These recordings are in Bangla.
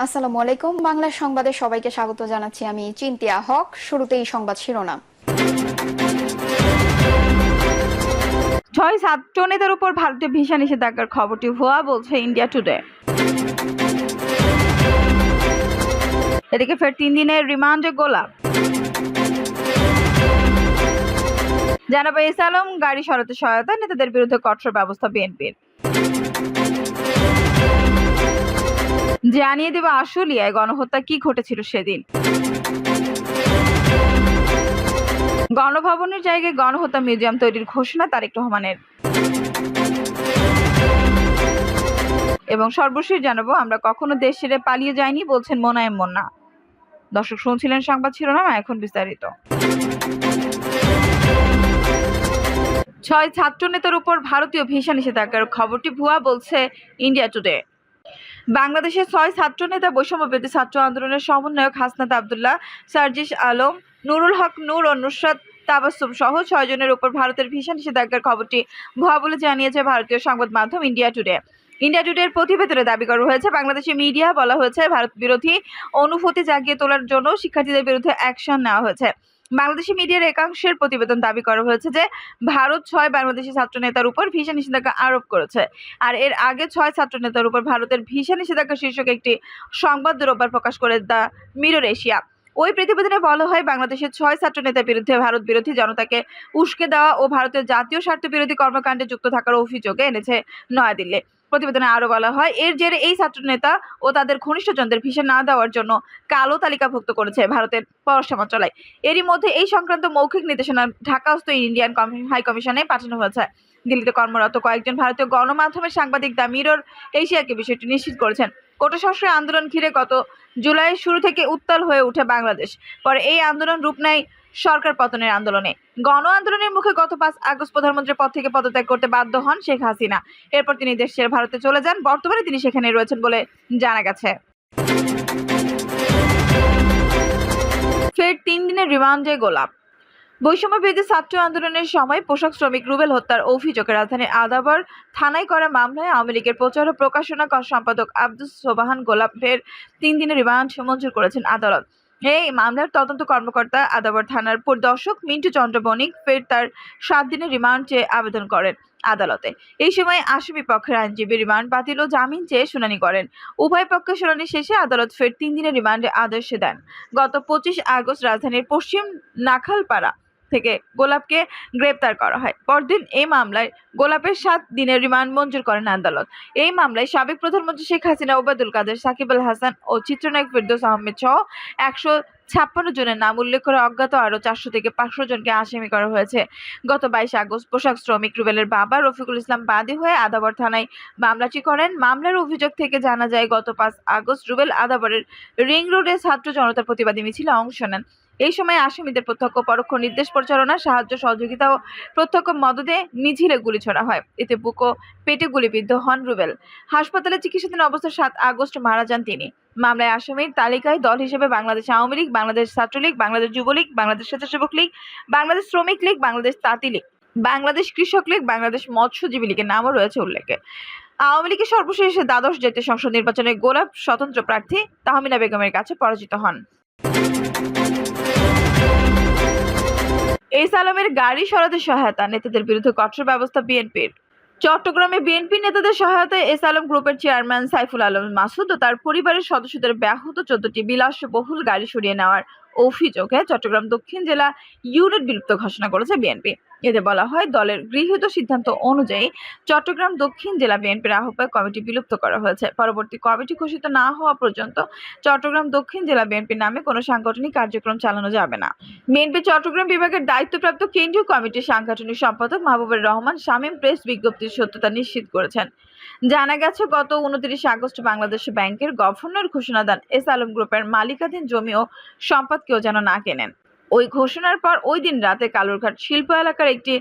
আসসালামু আলাইকুম। বাংলা সংবাদে সবাইকে স্বাগত জানাচ্ছি। আমি চিন্তিয়া হক। শুরুতেই সংবাদ শিরোনাম। 6 ছাত্র নেতার উপর ভারতীয় ভিসা নিষেধাজ্ঞার খবরটি ভুয়া বলছে ইন্ডিয়া টুডে। এদিকে ফের 3 দিনের রিমান্ডে গোলাপ। জানাবো এস আলম গাড়ি সরাতে সহায়তা, নেতাদের বিরুদ্ধে কঠোর ব্যবস্থা বিএনপির। জানিয়ে দেব আশুলিয়ায় গণহত্যা কি ঘটেছিল সেদিন। গণভবনের জায়গায় গণহত্যা মিউজিয়াম তৈরির ঘোষণা তারেক রহমানের। এবং সর্বশেষ জানাবো আমরা কখনো দেশ ছেড়ে পালিয়ে যাইনি বলছেন মোনায়েম মুন্না। দর্শক শুনছিলেন সংবাদ শিরোনাম, এখন বিস্তারিত। 6 ছাত্র নেতার উপর ভারতীয় ভিসা নিষেধাজ্ঞার খবরটি ভুয়া বলছে ইন্ডিয়া টুডে। বাংলাদেশের 6 ছাত্র নেতা বৈষম্য বিরোধী ছাত্র আন্দোলনের সমন্বয়ক হাসনাত আব্দুল্লাহ, সার্জিস আলম, নুরুল হক নূর ও নুসরাত তাবাসসুম সহ 6 জনের উপর ভারতের ভিসা নিষেধাজ্ঞার খবরটি ভুয়া বলে জানিয়েছে ভারতীয় সংবাদ মাধ্যম ইন্ডিয়া টুডে। ইন্ডিয়া টুডের প্রতিবেদনে দাবি করা হয়েছে, বাংলাদেশি মিডিয়া বলা হয়েছে ভারত বিরোধী অনুভূতি জাগিয়ে তোলার জন্য শিক্ষার্থীদের বিরুদ্ধে অ্যাকশন নেওয়া হয়েছে। বাংলাদেশি মিডিয়ার একাংশের প্রতিবেদন দাবি করা হয়েছে যে ভারত 6 বাংলাদেশি ছাত্র নেতার উপর ভিসা নিষেধাজ্ঞা আরোপ করেছে। আর এর আগে 6 ছাত্র নেতার উপর ভারতের ভিসা নিষেধাজ্ঞা শীর্ষক একটি সংবাদ রোববার প্রকাশ করে দ্য মিরর এশিয়া। ওই প্রতিবেদনে বলা হয়, বাংলাদেশের 6 ছাত্র নেতার বিরুদ্ধে ভারত বিরোধী জনতাকে উস্কে দেওয়া ও ভারতের জাতীয় স্বার্থ বিরোধী কর্মকাণ্ডে যুক্ত থাকার অভিযোগে এনেছে নয়াদিল্লি। প্রতিবেদনে আরো বলা হয়, এর জেরে এই ছাত্র নেতা ও তাদের ঘনিষ্ঠজনদের ভিসা না দেওয়ার জন্য কালো তালিকাভুক্ত করেছে ভারতের পররাষ্ট্র মন্ত্রণালয়। এরই মধ্যে এই সংক্রান্ত মৌখিক নির্দেশনা ঢাকাস্থ ইন্ডিয়ান হাই কমিশনে পাঠানো হয়েছে। দিল্লিতে কর্মরত কয়েকজন ভারতীয় গণমাধ্যমের সাংবাদিক দ্য মিরর এশিয়াকে বিষয়টি নিশ্চিত করেছেন। কোটা সংস্কার আন্দোলন ঘিরে গত জুলাইয়ের শুরু থেকে উত্তাল হয়ে ওঠে বাংলাদেশ। পরে এই আন্দোলন রূপ নেয় সরকার পতনের আন্দোলনে। গণ আন্দোলনের মুখে গত 5 আগস্ট প্রধানমন্ত্রীর পদ থেকে পদত্যাগ করতে বাধ্য হন শেখ হাসিনা। এরপর তিনি দেশ ছেড়ে ভারতে চলে যান। বর্তমানে তিনি সেখানে রয়েছেন বলে জানা গেছে। ফের 3 দিনের রিমান্ডে গোলাপ। বৈষম্য বিরোধী ছাত্র আন্দোলনের সময় পোশাক শ্রমিক রুবেল হত্যার অভিযোগে রাজধানীর আদাবর থানায় করা মামলায় আওয়ামী লীগের প্রচার ও প্রকাশনা সম্পাদক আব্দুস সোবাহান গোলাপের 3 দিনের রিমান্ড মঞ্জুর করেছেন আদালত। এই মামলার তদন্ত কর্মকর্তা আদাবর থানার পরিদর্শক মিন্টু চন্দ্র বণিক ফের তার 7 দিনের রিমান্ড চেয়ে আবেদন করেন আদালতে। এই সময় আসামি পক্ষের আইনজীবী রিমান্ড বাতিল ও জামিন চেয়ে শুনানি করেন। উভয় পক্ষের শুনানি শেষে আদালত ফের 3 দিনের রিমান্ডে আদেশ দেন। গত 25 আগস্ট রাজধানীর পশ্চিম নাখালপাড়া থেকে গোলাপকে গ্রেপ্তার করা হয়। পরদিন এই মামলায় গোলাপের 7 দিনের রিমান্ড মঞ্জুর করেন আদালত। এই মামলায় সাবেক প্রধানমন্ত্রী শেখ হাসিনা, ওবায়দুল কাদের, সাকিব আল হাসান ও চিত্রনায়ক ফেরদৌস আহমেদ সহ 156 জনের নাম উল্লেখ করে অজ্ঞাত আরও 400 থেকে 500 জনকে আসামি করা হয়েছে। গত 22 আগস্ট পোশাক শ্রমিক রুবেলের বাবা রফিকুল ইসলাম বাদী হয়ে আদাবর থানায় মামলাটি করেন। মামলার অভিযোগ থেকে জানা যায়, গত 5 আগস্ট রুবেল আদাবরের রিং রোডে ছাত্র জনতার প্রতিবাদী মিছিলে অংশ নেন। এই সময় আসামিদের প্রত্যক্ষ পরোক্ষ নির্দেশ পরিচালনা, সাহায্য সহযোগিতা ও প্রত্যক্ষ মদদে মিছিলে গুলি ছোড়া হয়। এতে বুক ও পেটে গুলিবিদ্ধ হন রুবেল। হাসপাতালে চিকিৎসাধীন অবস্থায় 7 আগস্ট মারা যান তিনি। মামলায় আসামির তালিকায় দল হিসেবে বাংলাদেশ আওয়ামী লীগ, বাংলাদেশ ছাত্রলীগ, বাংলাদেশ যুবলীগ, বাংলাদেশ স্বেচ্ছাসেবক লীগ, বাংলাদেশ শ্রমিক লীগ, বাংলাদেশ তাঁতি লীগ, বাংলাদেশ কৃষক লীগ, বাংলাদেশ মৎস্যজীবী লীগের নামও রয়েছে উল্লেখে। আওয়ামী লীগের সর্বশেষ দ্বাদশ জাতীয় সংসদ নির্বাচনে গোলাপ স্বতন্ত্র প্রার্থী তাহমিনা বেগমের কাছে পরাজিত হন। এস আলমের গাড়ি সরাতে সহায়তা, নেতাদের বিরুদ্ধে কঠোর ব্যবস্থা বিএনপির। চট্টগ্রামে বিএনপি নেতাদের সহায়তায় এস আলম গ্রুপের চেয়ারম্যান সাইফুল আলম মাসুদ ও তার পরিবারের সদস্যদের ব্যাহত 14টি বিলাসবহুল গাড়ি সরিয়ে নেওয়ার অভিযোগে চট্টগ্রাম দক্ষিণ জেলা ইউনিট বিলুপ্ত ঘোষণা করেছে বিএনপি। এতে বলা হয়, দলের গৃহীত সিদ্ধান্ত অনুযায়ী চট্টগ্রাম দক্ষিণ জেলা বিএনপির আহ্বায়ক কমিটি বিলুপ্ত করা হয়েছে। পরবর্তী কমিটি ঘোষিত না হওয়া পর্যন্ত চট্টগ্রাম দক্ষিণ জেলা বিএনপির নামে কোনো সাংগঠনিক কার্যক্রম চালানো যাবে না। বিএনপি চট্টগ্রাম বিভাগের দায়িত্বপ্রাপ্ত কেন্দ্রীয় কমিটির সাংগঠনিক সম্পাদক মাহবুবুর রহমান শামীম প্রেস বিজ্ঞপ্তির সত্যতা নিশ্চিত করেছেন। জানা গেছে, গত 29 আগস্ট বাংলাদেশ ব্যাংকের গভর্নর ঘোষণা দেন এস আলম গ্রুপের মালিকাধীন জমি ও সম্পদ কেউ যেন না কেনেন। ওই ঘোষণার পর ওই দিন রাতে কালুরঘাট শিল্প এলাকার একটি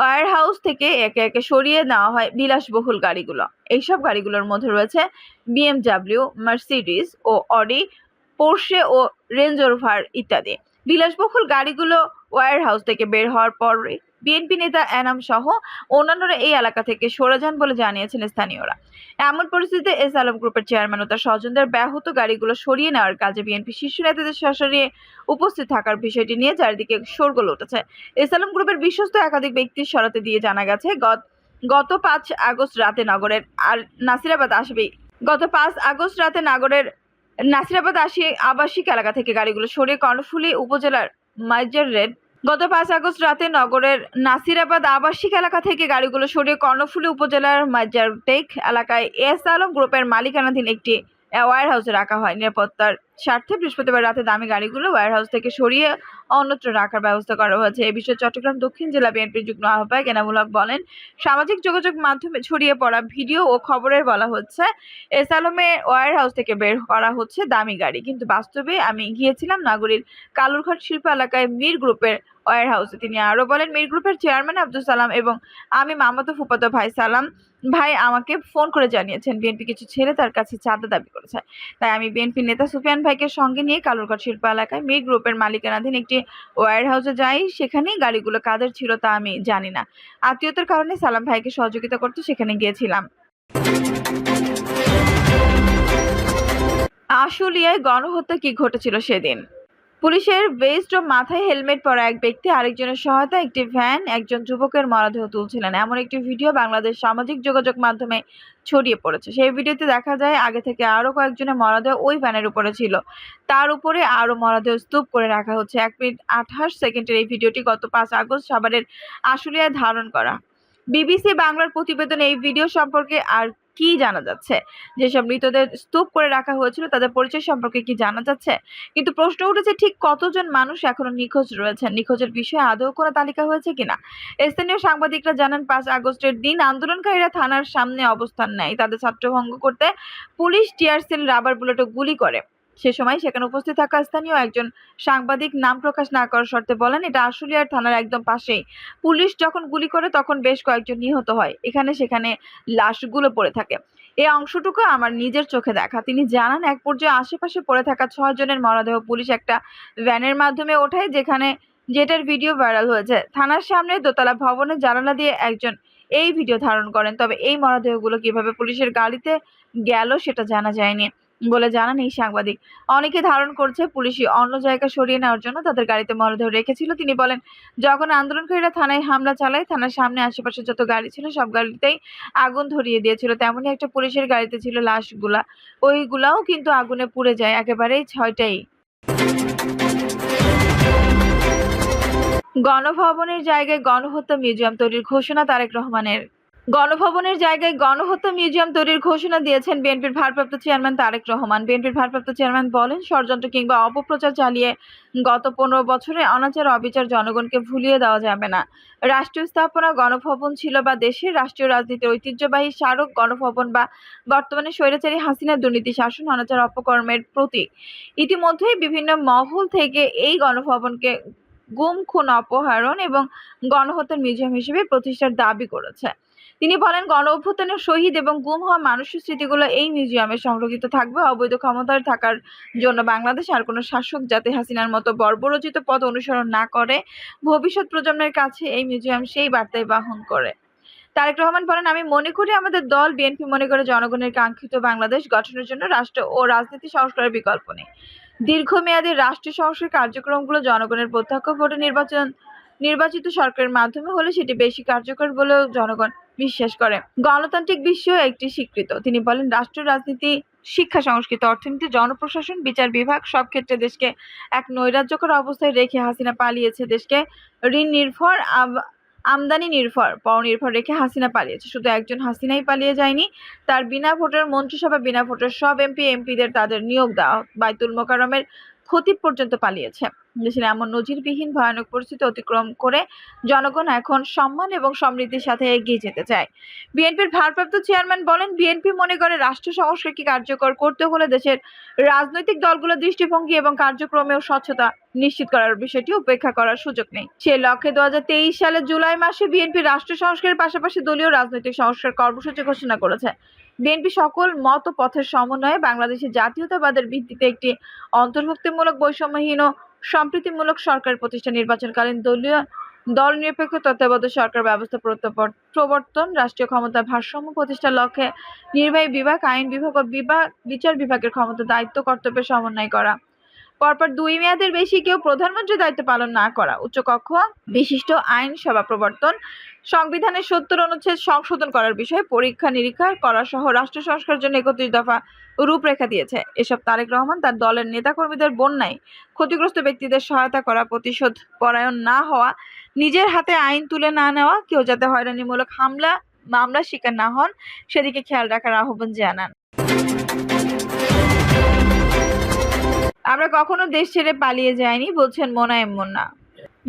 ওয়্যারহাউস থেকে একে একে সরিয়ে নেওয়া হয় বিলাসবহুল গাড়িগুলো। এইসব গাড়িগুলোর মধ্যে রয়েছে বিএমডব্লিউ, মার্সিডিজ ও অডি, পোর্শে ও রেঞ্জ রোভার ইত্যাদি। বিলাসবহুল গাড়িগুলো ওয়্যার হাউস থেকে বের হওয়ার পর বিএনপি নেতা এনাম সহ অন্যান্যরা এই এলাকা থেকে সরে যান বলে জানিয়েছেন স্থানীয়রা। এমন পরিস্থিতিতে এস আলম গ্রুপের চেয়ারম্যান ও তার স্বজনদের ব্যাহত গাড়িগুলো সরিয়ে নেওয়ার কাজে বিএনপি শীর্ষ নেতাদের সরাসরি উপস্থিত থাকার বিষয়টি নিয়ে চারিদিকে শোরগোল উঠেছে। এস আলম গ্রুপের বিশ্বস্ত একাধিক ব্যক্তি সরাতে দিয়ে জানা গেছে গত 5 আগস্ট রাতে নগরের নাসিরাবাদ আবাসিক এলাকা থেকে গাড়িগুলো সরিয়ে কর্ণফুলী উপজেলার মাইজার রেড গত 5 আগস্ট রাতে নগরের নাসিরাবাদ আবাসিক এলাকা থেকে গাড়িগুলো সরিয়ে কর্ণফুলী উপজেলার মাইজারটেক এলাকায় এস আলম গ্রুপের মালিকানাধীন একটি ওয়্যার হাউসে রাখা হয়। নিরাপত্তার স্বার্থে বৃহস্পতিবার রাতে দামি গাড়িগুলো ওয়্যার হাউস থেকে সরিয়ে অন্যত্র রাখার ব্যবস্থা করা হয়েছে। এ বিষয়ে চট্টগ্রাম দক্ষিণ জেলা বিএনপির যুগ্ম আহ্বায়ক এনামুল হক বলেন, সামাজিক যোগাযোগ মাধ্যমে ছড়িয়ে পড়া ভিডিও ও খবরের বলা হচ্ছে এস আলমের ওয়্যার হাউস থেকে বের করা হচ্ছে দামি গাড়ি, কিন্তু বাস্তবে আমি গিয়েছিলাম নগরীর কালুরঘাট শিল্প এলাকায় মীর গ্রুপের ওয়্যার হাউসে। তিনি আরো বলেন, মীর গ্রুপের চেয়ারম্যান আব্দুল সালাম এবং আমি মামাতো ফুফাতো ভাই সালাম ভাই আমাকে ফোন করে জানিয়েছেন বিএনপি কিছু ছেলে তার কাছে চাঁদা দাবি করেছে। তাই আমি বিএনপি নেতা সুফিয়ান ভাইকে সঙ্গে নিয়ে কালুরঘাট শিল্প এলাকায় মীর গ্রুপের মালিকানাধীন একটি ওয়্যার হাউসে যাই। সেখানেই গাড়িগুলো কাদের ছিল তা আমি জানি না। আত্মীয়তার কারণে সালাম ভাইকে সহযোগিতা করতে সেখানে গিয়েছিলাম। আশুলিয়ায় গণহত্যা কি ঘটেছিল সেদিন? পুলিশের ভেস্ট ও মাথায় হেলমেট পরা এক ব্যক্তি আরেকজনের সহায়তায় একটি ভ্যান একজন যুবকের মরদেহ তুলছিলেন, এমন একটি ভিডিও বাংলাদেশ সামাজিক যোগাযোগ মাধ্যমে ছড়িয়ে পড়েছে। সেই ভিডিওতে দেখা যায় আগে থেকে আরো কয়েকজনের মরদেহ ওই ভ্যানের উপরে ছিল, তার উপরে আরো মরদেহ স্তূপ করে রাখা হচ্ছে। 1 মিনিট 28 সেকেন্ডের এই ভিডিওটি গত 5 আগস্ট সাভারের আশুলিয়ায় ধারণ করা। বিবিসি বাংলার প্রতিবেদনে এই ভিডিও সম্পর্কে আর কি জানা যাচ্ছে? যেসব মৃতদের স্তূপ করে রাখা হয়েছিল তাদের পরিচয় সম্পর্কে কি জানা যাচ্ছে? কিন্তু প্রশ্ন উঠেছে, ঠিক কতজন মানুষ এখনো নিখোঁজ রয়েছেন? নিখোঁজের বিষয়ে আদৌ কোনো তালিকা হয়েছে কিনা? স্থানীয় সাংবাদিকরা জানান, 5 আগস্টের দিন আন্দোলনকারীরা থানার সামনে অবস্থান নেয়। তাদের ছত্রভঙ্গ করতে police tear shell, rubber bullet ও গুলি করে। সে সময় সেখানে উপস্থিত থাকা স্থানীয় একজন সাংবাদিক নাম প্রকাশ না করার শর্তে বলেন, এটা আশুলিয়ার থানার একদম পাশেই। পুলিশ যখন গুলি করে তখন বেশ কয়েকজন নিহত হয়, এখানে সেখানে লাশগুলো পড়ে থাকে। এই অংশটুকু আমার নিজের চোখে দেখা। তিনি জানান, এক পর্যায়ে আশেপাশে পড়ে থাকা 6 জনের মরদেহ পুলিশ একটা ভ্যানের মাধ্যমে ওঠায়, যেটার ভিডিও ভাইরাল হয়েছে। থানার সামনে দোতলা ভবনের জানালা দিয়ে একজন এই ভিডিও ধারণ করেন। তবে এই মরদেহগুলো কিভাবে পুলিশের গাড়িতে গেল সেটা জানা যায়নি বলে জানান এই সাংবাদিক। অনেকে ধারণ করছে পুলিশই অন্য জায়গা সরিয়ে নেওয়ার জন্য তাদের গাড়িতে মরদেহ রেখেছিল। তিনি বলেন, যখন আন্দোলনকারীরা থানায় হামলা চালায়, থানার সামনে আশেপাশে যত গাড়ি ছিল সব গাড়িতেই আগুন ধরিয়ে দিয়েছিল। তেমনই একটা পুলিশের গাড়িতে ছিল লাশগুলা, ওইগুলাও কিন্তু আগুনে পুড়ে যায় একেবারেই 6টাই। গণভবনের জায়গায় গণহত্যা মিউজিয়াম তৈরির ঘোষণা তারেক রহমানের। গণভবনের জায়গায় গণহত্যা মিউজিয়াম তৈরির ঘোষণা দিয়েছেন বিএনপির ভারপ্রাপ্ত চেয়ারম্যান তারেক রহমান। বিএনপির ভারপ্রাপ্ত চেয়ারম্যান বলেন, ষড়যন্ত্র কিংবা অপপ্রচার চালিয়ে গত 15 বছরে অনাচার অবিচার জনগণকে ভুলিয়ে দেওয়া যাবে না। রাষ্ট্রীয় স্থাপনা গণভবন ছিল বা দেশের রাষ্ট্রীয় রাজনীতির ঐতিহ্যবাহী স্মারক গণভবন বা বর্তমানে স্বৈরাচারী হাসিনার দুর্নীতি শাসন অনাচার অপকর্মের প্রতীক। ইতিমধ্যেই বিভিন্ন মহল থেকে এই গণভবনকে গুম, খুন, অপহরণ এবং গণহত্যার মিউজিয়াম হিসেবে প্রতিষ্ঠার দাবি করেছে। তিনি বলেন, গণ অভ্যুত্থানের শহীদ এবং গুম হওয়া মানুষের স্মৃতিগুলো এই মিউজিয়ামে সংরক্ষিত থাকবে। অবৈধ ক্ষমতায় থাকার জন্য বাংলাদেশ আর কোনো শাসক যাতে হাসিনার মতো বর্বরচিত পথ অনুসরণ না করে, ভবিষ্যৎ প্রজন্মের কাছে এই মিউজিয়াম সেই বার্তাই বহন করে। তারেক রহমান বলেন, আমি মনে করি আমাদের দল বিএনপি মনে করে জনগণের কাঙ্ক্ষিত বাংলাদেশ গঠনের জন্য রাষ্ট্র ও রাজনীতি সংস্কারের বিকল্প নেই। দীর্ঘমেয়াদী রাষ্ট্রীয় সংস্কার কার্যক্রমগুলো জনগণের প্রত্যক্ষ ভোটে নির্বাচিত সরকারের মাধ্যমে হলে সেটি বেশি কার্যকর বলেও জনগণ বিশ্বাস করে। গণতান্ত্রিক বিশ্ব একটি স্বীকৃত। তিনি বলেন, রাষ্ট্র, রাজনীতি, শিক্ষা, সংস্কৃতি, অর্থনীতি, জনপ্রশাসন, বিচার বিভাগ সব ক্ষেত্রে দেশকে এক নৈরাজ্যকর অবস্থায় রেখে হাসিনা পালিয়েছে। দেশকে ঋণ নির্ভর, আমদানি নির্ভর, পরনির্ভর রেখে হাসিনা পালিয়েছে। শুধু একজন হাসিনাই পালিয়ে যায়নি, তার বিনা ভোটের মন্ত্রিসভা, বিনা ভোটের সব এমপিদের তাদের নিয়োগ দেওয়া, বাইতুল মোকাররমের খতিব পর্যন্ত পালিয়েছে। দেশের এমন নজিরবিহীন ভয়ানক পরিস্থিতি অতিক্রম করে জনগণ এখন সম্মান এবং সমৃদ্ধির সাথে এগিয়ে যেতে চায়। বিএনপির ভারপ্রাপ্ত চেয়ারম্যান বলেন, বিএনপি মনে করে রাষ্ট্র সংস্কারকে কার্যকর করতে হলে দেশের রাজনৈতিক দলগুলোর দৃষ্টিভঙ্গি এবং কার্যক্রমেও স্বচ্ছতা নিশ্চিত করার বিষয়টি উপেক্ষা করার সুযোগ নেই। সে লক্ষ্যে 2023 সালের জুলাই মাসে বিএনপি রাষ্ট্র সংস্কারের পাশাপাশি দলীয় রাজনৈতিক সংস্কার কর্মসূচি ঘোষণা করেছে। বিএনপি সকল মত পথের সমন্বয়ে বাংলাদেশের জাতীয়তাবাদের ভিত্তিতে একটি অন্তর্ভুক্তিমূলক, বৈষম্যহীন ও সম্প্রীতিমূলক সরকার প্রতিষ্ঠা, নির্বাচনকালীন দল নিরপেক্ষ তত্ত্বাবধায়ক সরকার ব্যবস্থা প্রবর্তন, রাষ্ট্রীয় ক্ষমতার ভারসাম্য প্রতিষ্ঠার লক্ষ্যে নির্বাহী বিভাগ, আইন বিভাগ ও বিচার বিভাগের ক্ষমতা, দায়িত্ব, কর্তব্যের সমন্বয় করা। পরপর 2 মেয়াদের বেশি কেউ প্রধানমন্ত্রীর দায়িত্ব পালন না করা। উচ্চকক্ষ বিশিষ্ট আইনসভা প্রবর্তন, সংবিধানের 70 অনুচ্ছেদ সংশোধন করার বিষয়ে পরীক্ষা নিরীক্ষা করা সহ রাষ্ট্র সংস্কারের জন্য 31 দফা রূপরেখা দিয়েছে। এসব তারেক রহমান তার দলের নেতাকর্মীদের বন্যায় ক্ষতিগ্রস্ত ব্যক্তিদের সহায়তা করা, প্রতিশোধ পরায়ণ না হওয়া, নিজের হাতে আইন তুলে না নেওয়া, কেউ যাতে হয়রানিমূলক মামলার শিকার না হন সেদিকে খেয়াল রাখার আহ্বান জানান। আমরা কখনো দেশ ছেড়ে পালিয়ে যাইনি, বলছেন মোনায়েম মুন্না।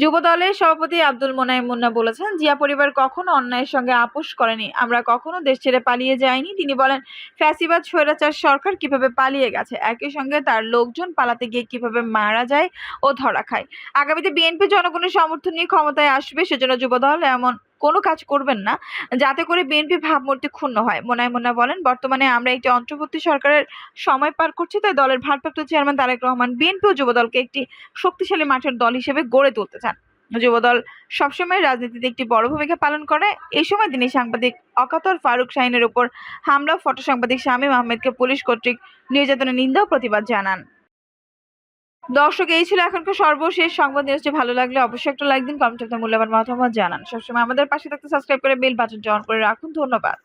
যুবদলের সভাপতি আব্দুল মোনায়েম মুন্না বলেছেন, জিয়া পরিবার কখনো অন্যায়ের সঙ্গে আপোষ করেনি, আমরা কখনো দেশ ছেড়ে পালিয়ে যাইনি। তিনি বলেন, ফ্যাসিবাদ স্বৈরাচার সরকার কিভাবে পালিয়ে গেছে, একই সঙ্গে তার লোকজন পালাতে গিয়ে কিভাবে মারা যায় ও ধরা খায়। আগামীতে বিএনপি জনগণের সমর্থন নিয়ে ক্ষমতায় আসবে, সেজন্য যুবদল এমন কোনো কাজ করবেন না যাতে করে বিএনপি ভাবমূর্তি ক্ষুণ্ণ হয়। মোনায়েম মুন্না বলেন, বর্তমানে আমরা একটি অন্তর্বর্তী সরকারের সময় পার করছি, তাই দলের ভারপ্রাপ্ত চেয়ারম্যান তারেক রহমান বিএনপি ও যুবদলকে একটি শক্তিশালী মাঠের দল হিসেবে গড়ে তুলতে চান। যুবদল সবসময় রাজনীতিতে একটি বড় ভূমিকা পালন করে। এই সময় তিনি সাংবাদিক অকাতর ফারুক শাহীনের উপর হামলা, ফটো সাংবাদিক শামীম আহমেদকে পুলিশ কর্তৃক নির্যাতনের নিন্দা ও প্রতিবাদ জানান। দর্শক, এই ছিল এখনকার সর্বশেষ সংবাদ। নিউজটি ভালো লাগলে অবশ্যই একটা লাইক দিন, কমেন্টে আপনার মূল্যবান মতামত জানান। সবসময় আমাদের পাশে থাকতে সাবস্ক্রাইব করে বেল বাটনটি অন করে রাখুন। ধন্যবাদ।